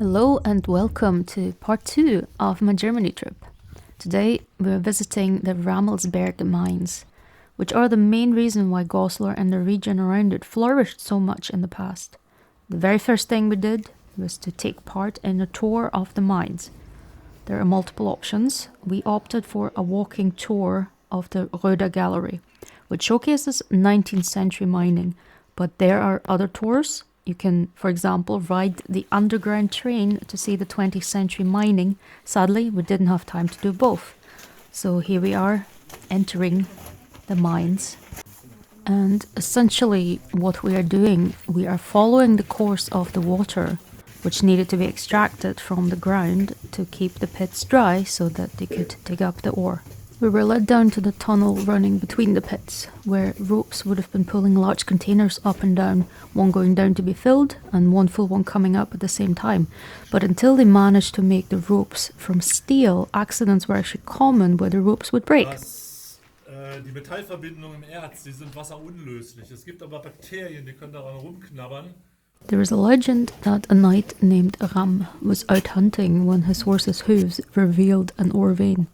Hello and welcome to part 2 of my Germany trip. Today we're visiting the Rammelsberg mines, which are the main reason why Goslar and the region around it flourished so much in the past. The very first thing we did was to take part in a tour of the mines. There are multiple options. We opted for a walking tour of the Röder Gallery, which showcases 19th century mining, but there are other tours. You can, for example, ride the underground train to see the 20th century mining. Sadly, we didn't have time to do both. So here we are, entering the mines. And essentially what we are doing, we are following the course of the water, which needed to be extracted from the ground to keep the pits dry so that they could dig up the ore. We were led down to the tunnel running between the pits, where ropes would have been pulling large containers up and down, one going down to be filled and one full one coming up at the same time. But until they managed to make the ropes from steel, accidents were actually common where the ropes would break. Die Metallverbindungen im Erz, die sind wasserunlöslich. Es gibt aber Bakterien, die können daran rumknabbern. There is a legend that a knight named Ram was out hunting when his horse's hooves revealed an ore vein.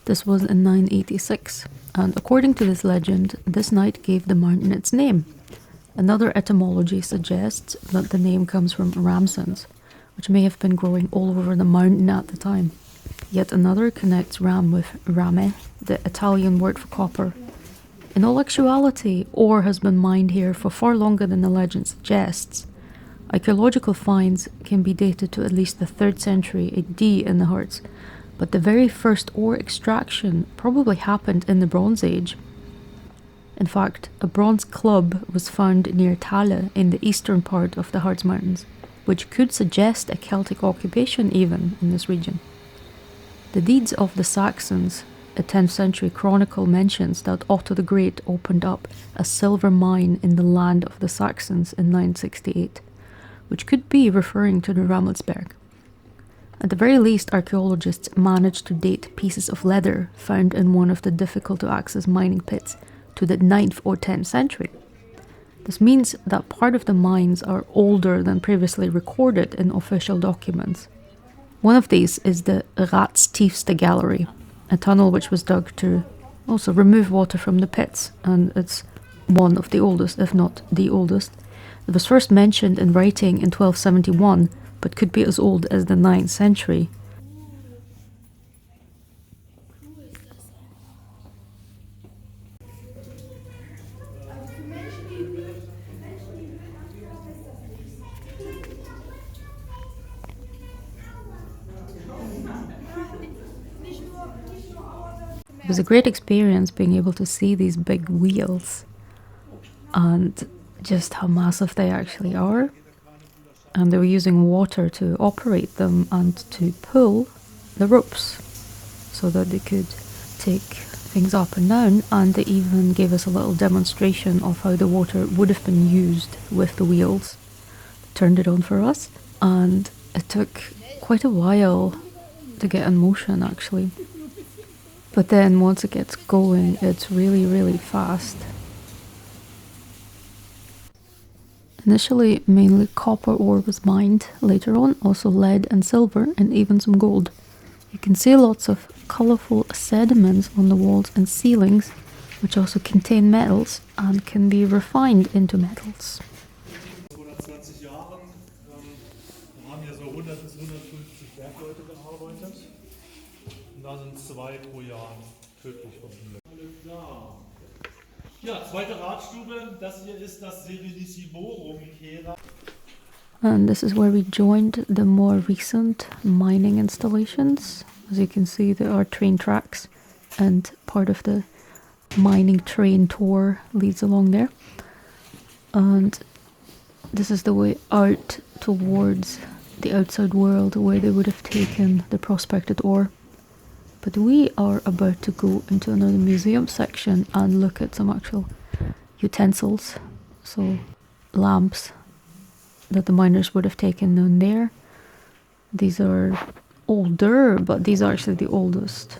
This was in 986, and according to this legend, this knight gave the mountain its name. Another etymology suggests that the name comes from ramsons, which may have been growing all over the mountain at the time. Yet another connects ram with rame, the Italian word for copper. In all actuality, ore has been mined here for far longer than the legend suggests. Archaeological finds can be dated to at least the 3rd century AD in the Harz, but the very first ore extraction probably happened in the Bronze Age. In fact, a bronze club was found near Thale in the eastern part of the Harz Mountains, which could suggest a Celtic occupation even in this region. The deeds of the Saxons, a 10th century chronicle mentions that Otto the Great opened up a silver mine in the land of the Saxons in 968, which could be referring to the Rammelsberg. At the very least, archaeologists managed to date pieces of leather found in one of the difficult-to-access mining pits to the 9th or 10th century. This means that part of the mines are older than previously recorded in official documents. One of these is the Ratstiefste Gallery, a tunnel which was dug to also remove water from the pits, and it's one of the oldest, if not the oldest. It was first mentioned in writing in 1271, but could be as old as the 9th century. It was a great experience being able to see these big wheels and just how massive they actually are. And they were using water to operate them and to pull the ropes so that they could take things up and down, and they even gave us a little demonstration of how the water would have been used with the wheels. Turned it on for us, and it took quite a while to get in motion actually. But then once it gets going, it's really, really fast. Initially, mainly copper ore was mined, later on also lead and silver and even some gold. You can see lots of colourful sediments on the walls and ceilings, which also contain metals and can be refined into metals. And this is where we joined the more recent mining installations. As you can see, there are train tracks, and part of the mining train tour leads along there. And this is the way out towards the outside world where they would have taken the prospected ore. But we are about to go into another museum section and look at some actual utensils, so lamps that the miners would have taken down there. These are older, but these are actually the oldest.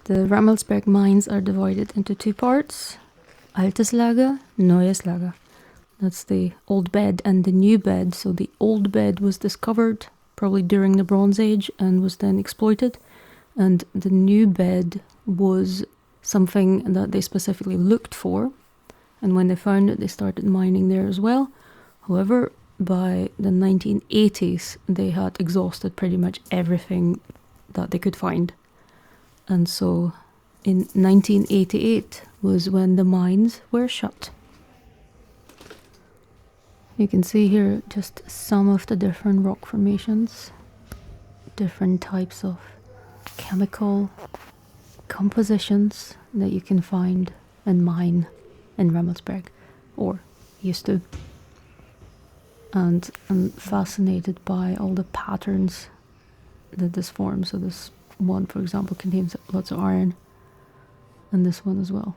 The Rammelsberg mines are divided into two parts. Altes Lager, Neues Lager. That's the old bed and the new bed. So the old bed was discovered probably during the Bronze Age and was then exploited. And the new bed was something that they specifically looked for. And when they found it, they started mining there as well. However, by the 1980s, they had exhausted pretty much everything that they could find. And so in 1988 was when the mines were shut. You can see here just some of the different rock formations, different types of chemical compositions that you can find and mine in Rammelsberg, or used to. And I'm fascinated by all the patterns that this forms. So this one, for example, contains lots of iron, and this one as well.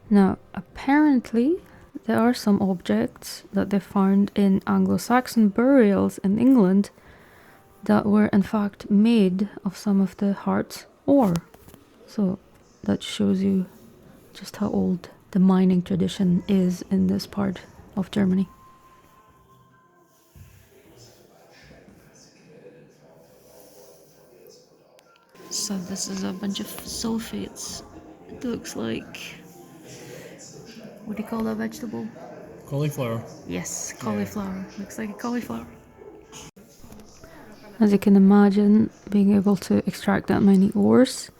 Now, apparently, there are some objects that they found in Anglo-Saxon burials in England that were in fact made of some of the Harz ore. So that shows you just how old the mining tradition is in this part of Germany. So this is a bunch of sulfates. It looks like, what do you call that vegetable? Cauliflower. Yes, cauliflower. Looks like a cauliflower. As you can imagine, being able to extract that many ores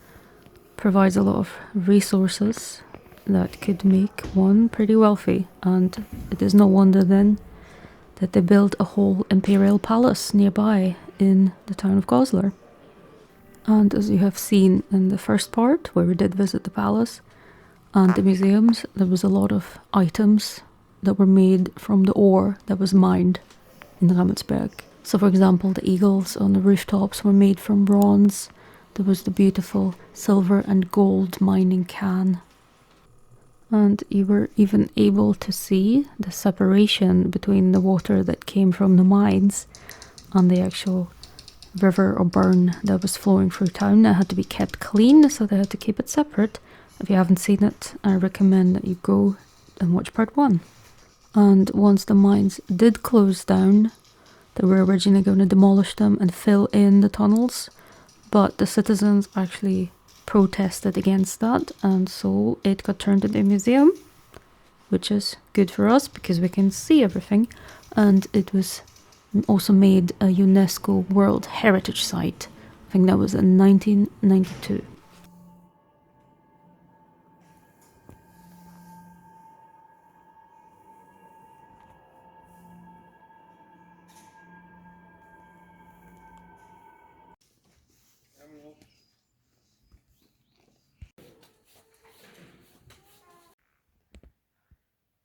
provides a lot of resources that could make one pretty wealthy, and it is no wonder then that they built a whole imperial palace nearby in the town of Goslar. And as you have seen in the first part, where we did visit the palace and the museums, there was a lot of items that were made from the ore that was mined in Rammelsberg. So for example, the eagles on the rooftops were made from bronze. There was the beautiful silver and gold mining can. And you were even able to see the separation between the water that came from the mines and the actual river or burn that was flowing through town. That had to be kept clean, so they had to keep it separate. If you haven't seen it, I recommend that you go and watch part 1. And once the mines did close down, they were originally going to demolish them and fill in the tunnels, but the citizens actually protested against that, and so it got turned into a museum, which is good for us because we can see everything. And it was also made a UNESCO World Heritage Site. I think that was in 1992.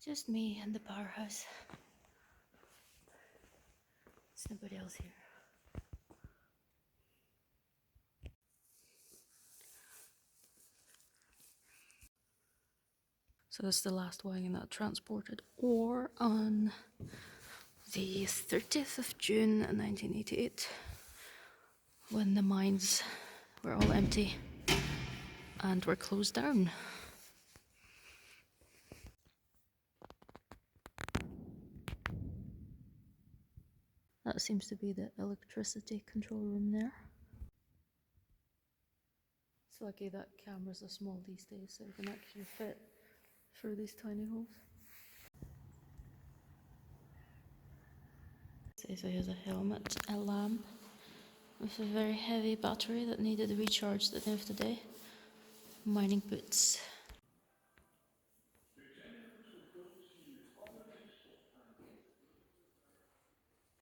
Just me and the powerhouse. There's nobody else here. So that's the last wagon that transported ore on the 30th of June 1988, when the mines were all empty and were closed down. That seems to be the electricity control room there. It's lucky that cameras are small these days, so you can actually fit through these tiny holes. So here's a helmet, a lamp, with a very heavy battery that needed recharged at the end of the day. Mining boots.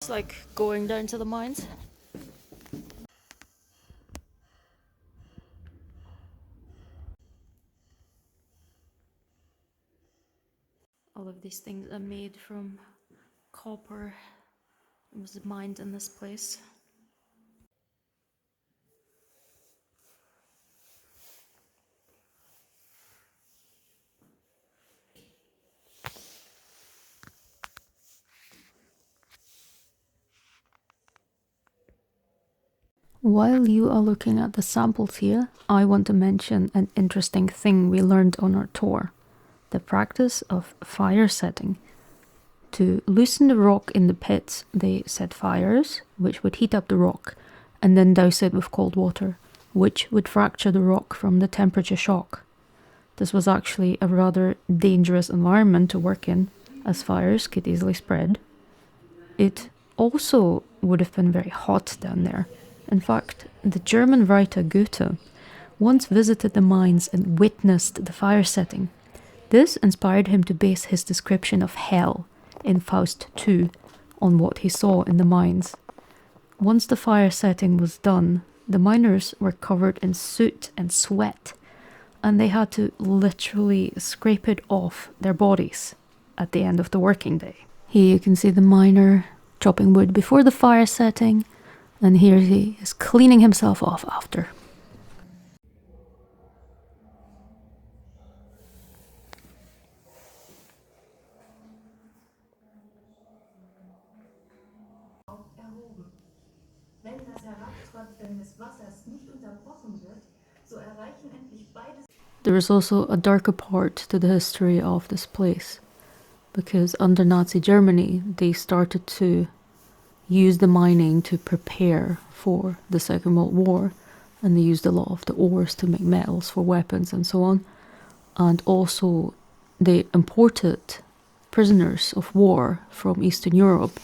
It's like going down to the mines. All of these things are made from copper. It was mined in this place. While you are looking at the samples here, I want to mention an interesting thing we learned on our tour. The practice of fire setting. To loosen the rock in the pits, they set fires, which would heat up the rock, and then douse it with cold water, which would fracture the rock from the temperature shock. This was actually a rather dangerous environment to work in, as fires could easily spread. It also would have been very hot down there. In fact, the German writer Goethe once visited the mines and witnessed the fire setting. This inspired him to base his description of hell in Faust II on what he saw in the mines. Once the fire setting was done, the miners were covered in soot and sweat, and they had to literally scrape it off their bodies at the end of the working day. Here you can see the miner chopping wood before the fire setting, and here he is cleaning himself off after. There is also a darker part to the history of this place, because under Nazi Germany they started to use the mining to prepare for the Second World War, and they used a lot of the ores to make metals for weapons and so on. And also they imported prisoners of war from Eastern Europe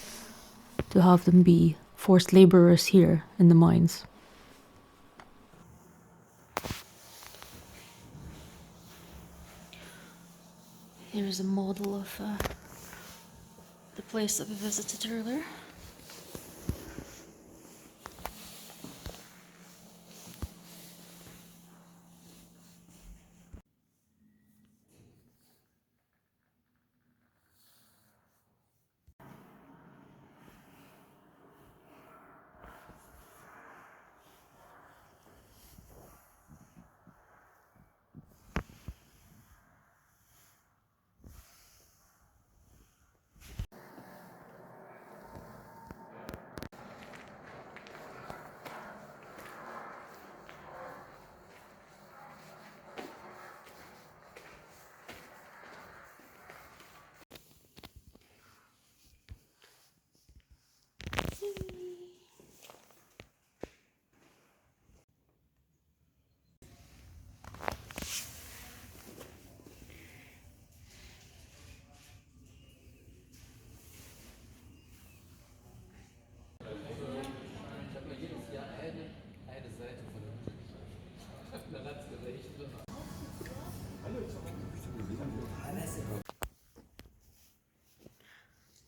to have them be forced laborers here in the mines. Here's a model of the place that we visited earlier.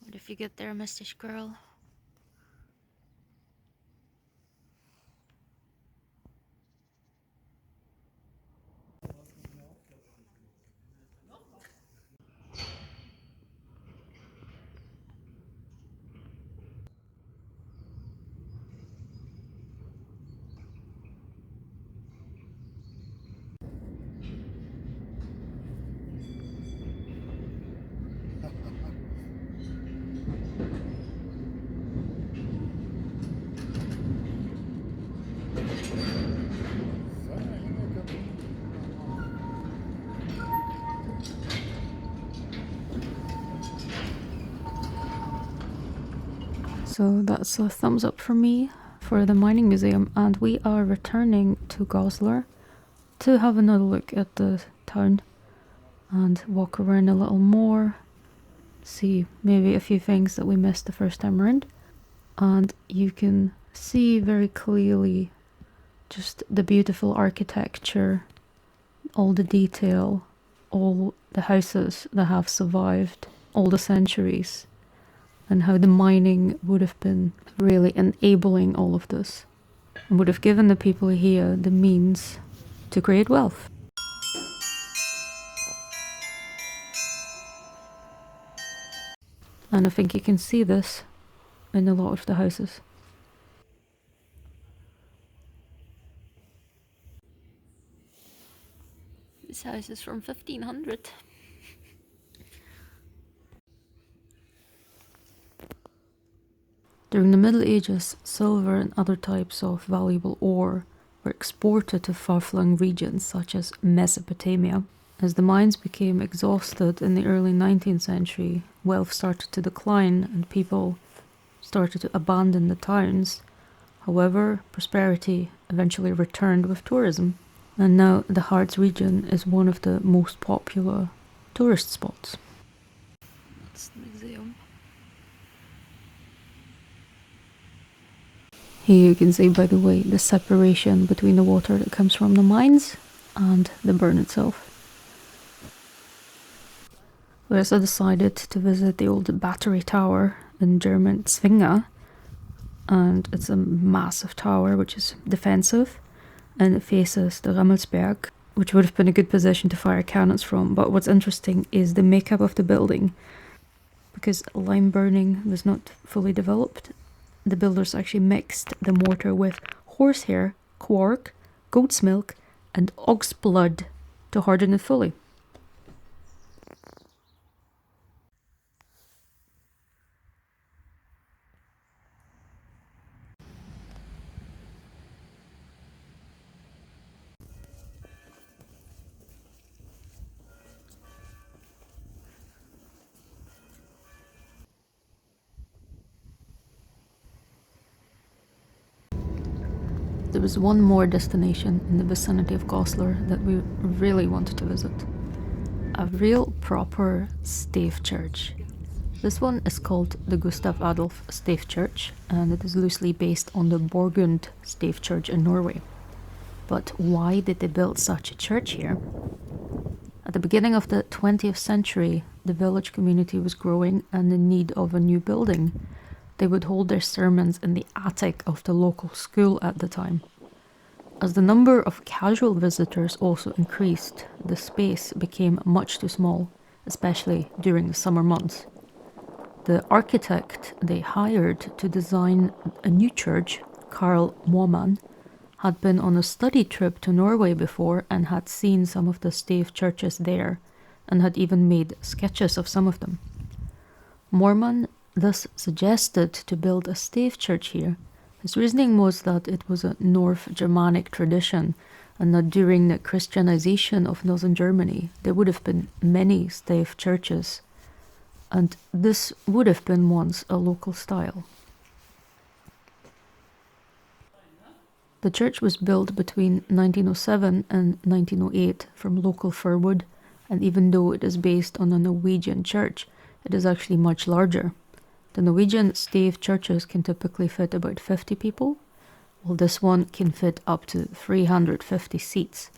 What if you get there, Mr. Squirrel? So that's a thumbs up for me for the mining museum, and we are returning to Goslar to have another look at the town and walk around a little more, see maybe a few things that we missed the first time around. And you can see very clearly just the beautiful architecture, all the detail, all the houses that have survived all the centuries, and how the mining would have been really enabling all of this and would have given the people here the means to create wealth. And I think you can see this in a lot of the houses. This house is from 1500. During the Middle Ages, silver and other types of valuable ore were exported to far-flung regions such as Mesopotamia. As the mines became exhausted in the early 19th century, wealth started to decline and people started to abandon the towns. However, prosperity eventually returned with tourism, and now the Harz region is one of the most popular tourist spots. That's the museum. Here you can see, by the way, the separation between the water that comes from the mines and the burn itself. We also decided to visit the old battery tower in German Zwinger, and it's a massive tower which is defensive and it faces the Rammelsberg, which would have been a good position to fire cannons from. But what's interesting is the makeup of the building. Because lime burning was not fully developed, the builders actually mixed the mortar with horsehair, quark, goat's milk and ox blood to harden it fully. There was one more destination in the vicinity of Goslar that we really wanted to visit. A real proper Stave Church. This one is called the Gustav-Adolf Stave Church, and it is loosely based on the Borgund Stave Church in Norway. But why did they build such a church here? At the beginning of the 20th century, the village community was growing and in need of a new building. They would hold their sermons in the attic of the local school at the time. As the number of casual visitors also increased, the space became much too small, especially during the summer months. The architect they hired to design a new church, Carl Moorman, had been on a study trip to Norway before and had seen some of the stave churches there, and had even made sketches of some of them. Moorman thus suggested to build a stave church here. His reasoning was that it was a North Germanic tradition, and that during the Christianization of northern Germany there would have been many stave churches, and this would have been once a local style. The church was built between 1907 and 1908 from local fir wood, and even though it is based on a Norwegian church, it is actually much larger. The Norwegian stave churches can typically fit about 50 people, while this one can fit up to 350 seats.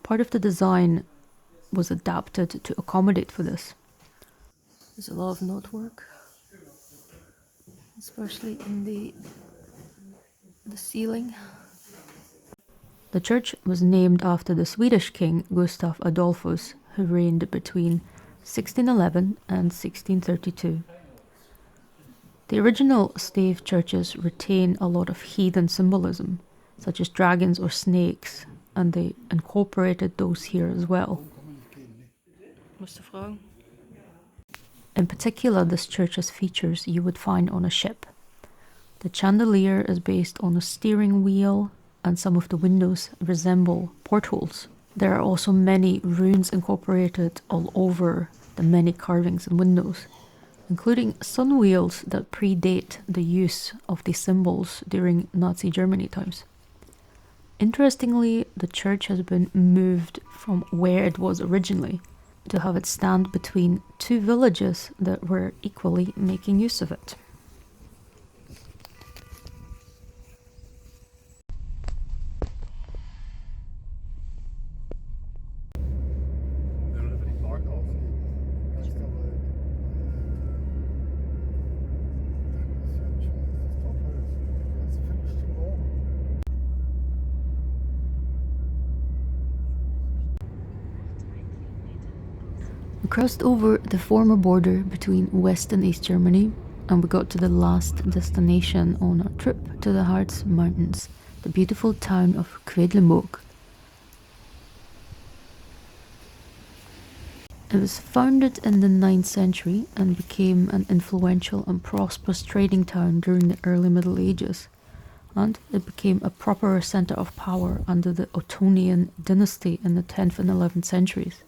Part of the design was adapted to accommodate for this. There's a lot of knotwork, especially in the ceiling. The church was named after the Swedish king Gustav Adolphus, who reigned between 1611 and 1632. The original stave churches retain a lot of heathen symbolism, such as dragons or snakes, and they incorporated those here as well. In particular, this church's features you would find on a ship. The chandelier is based on a steering wheel, and some of the windows resemble portholes. There are also many runes incorporated all over the many carvings and windows, including sun wheels that predate the use of these symbols during Nazi Germany times. Interestingly, the church has been moved from where it was originally to have it stand between two villages that were equally making use of it. We crossed over the former border between West and East Germany, and we got to the last destination on our trip to the Harz Mountains, the beautiful town of Quedlinburg. It was founded in the 9th century and became an influential and prosperous trading town during the early Middle Ages, and it became a proper centre of power under the Ottonian dynasty in the 10th and 11th centuries.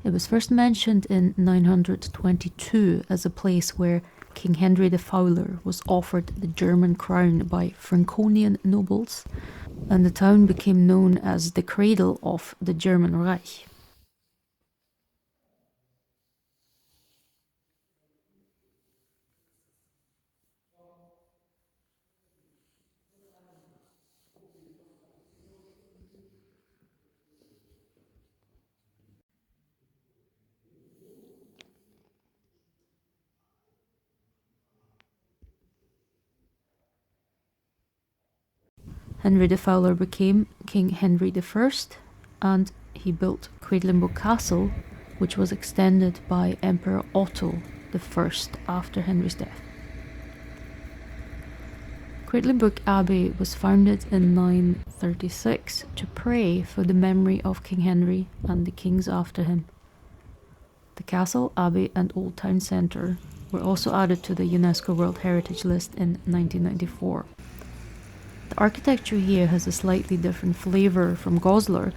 It was first mentioned in 922 as a place where King Henry the Fowler was offered the German crown by Franconian nobles, and the town became known as the cradle of the German Reich. Henry the Fowler became King Henry I, and he built Quedlinburg Castle, which was extended by Emperor Otto I after Henry's death. Quedlinburg Abbey was founded in 936 to pray for the memory of King Henry and the kings after him. The castle, abbey and old town centre were also added to the UNESCO World Heritage List in 1994. The architecture here has a slightly different flavour from Goslar,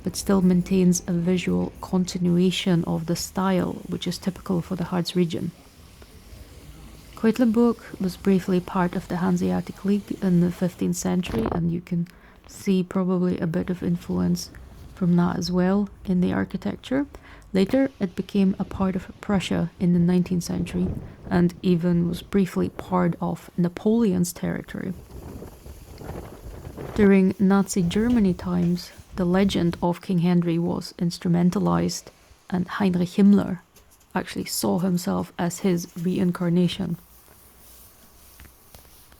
but still maintains a visual continuation of the style which is typical for the Harz region. Quedlinburg was briefly part of the Hanseatic League in the 15th century, and you can see probably a bit of influence from that as well in the architecture. Later it became a part of Prussia in the 19th century and even was briefly part of Napoleon's territory. During Nazi Germany times, the legend of King Henry was instrumentalized, and Heinrich Himmler actually saw himself as his reincarnation.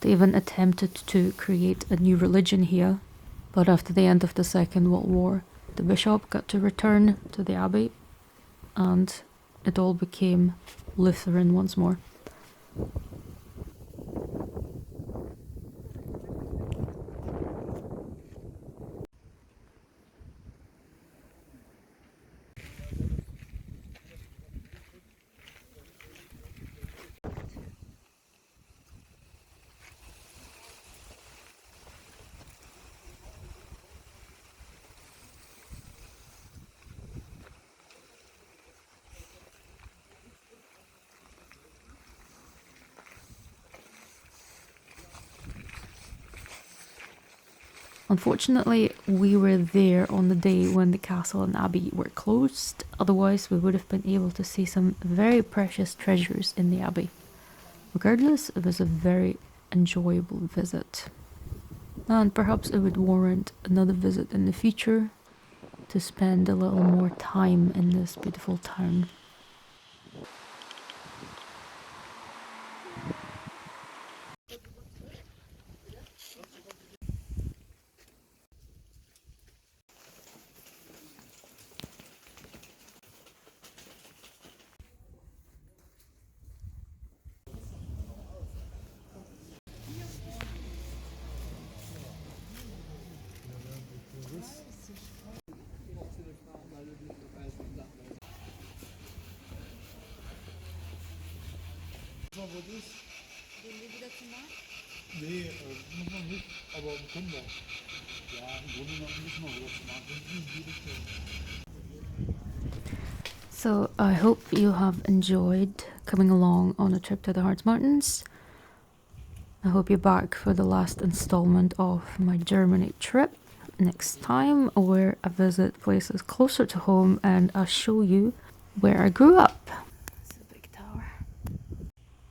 They even attempted to create a new religion here, but after the end of the Second World War, the bishop got to return to the abbey, and it all became Lutheran once more. Unfortunately, we were there on the day when the castle and abbey were closed, otherwise we would have been able to see some very precious treasures in the abbey. Regardless, it was a very enjoyable visit, and perhaps it would warrant another visit in the future to spend a little more time in this beautiful town. Nee, muss man nicht, aber können wir. Ja, im Grunde genommen müssen wir was machen. So I hope you have enjoyed coming along on a trip to the Harz Mountains. I hope you're back for the last installment of my Germany trip next time, where I visit places closer to home and I'll show you where I grew up. It's a big tower.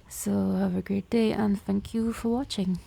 So have a great day and thank you for watching.